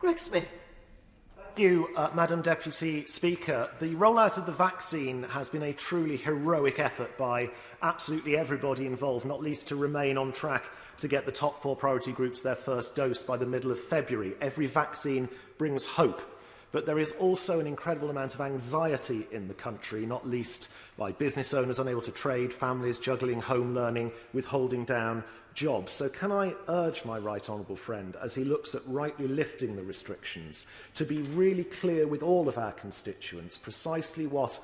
Greg Smith. Thank you, Madam Deputy Speaker. The rollout of the vaccine has been a truly heroic effort by absolutely everybody involved, not least to remain on track to get the top 4 priority groups their first dose by the middle of February. Every vaccine brings hope. But there is also an incredible amount of anxiety in the country, not least by business owners unable to trade, families juggling home learning with holding down jobs. So can I urge my right honourable friend, as he looks at rightly lifting the restrictions, to be really clear with all of our constituents precisely what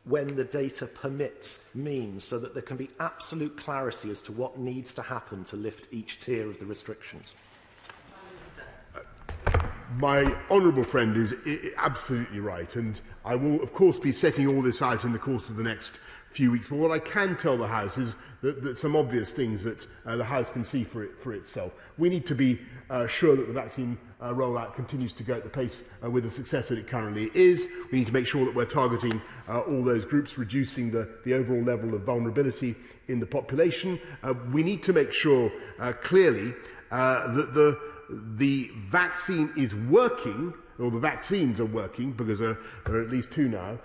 "when the data permits" means, so that there can be absolute clarity as to what needs to happen to lift each tier of the restrictions? My honourable friend is absolutely right, and I will, of course, be setting all this out in the course of the next few weeks. But what I can tell the House is that some obvious things that the House can see for itself. We need to be sure that the vaccine rollout continues to go at the pace with the success that it currently is. We need to make sure that we're targeting all those groups, reducing the overall level of vulnerability in the population. We need to make sure clearly that the vaccine is working, or the vaccines are working, because there are at least 2 now,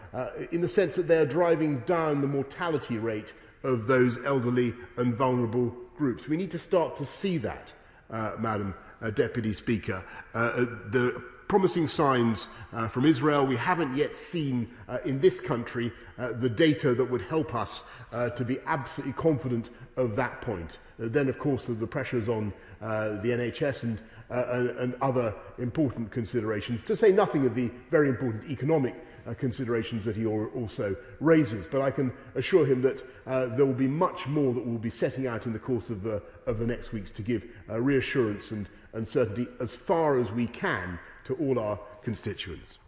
in the sense that they are driving down the mortality rate of those elderly and vulnerable groups. We need to start to see that, Madam Deputy Speaker. The promising signs from Israel, we haven't yet seen in this country the data that would help us to be absolutely confident of that point. Then, of course, the pressures on the NHS and other important considerations, to say nothing of the very important economic considerations that he also raises. But I can assure him that there will be much more that we'll be setting out in the course of the next weeks to give reassurance and certainty as far as we can to all our constituents.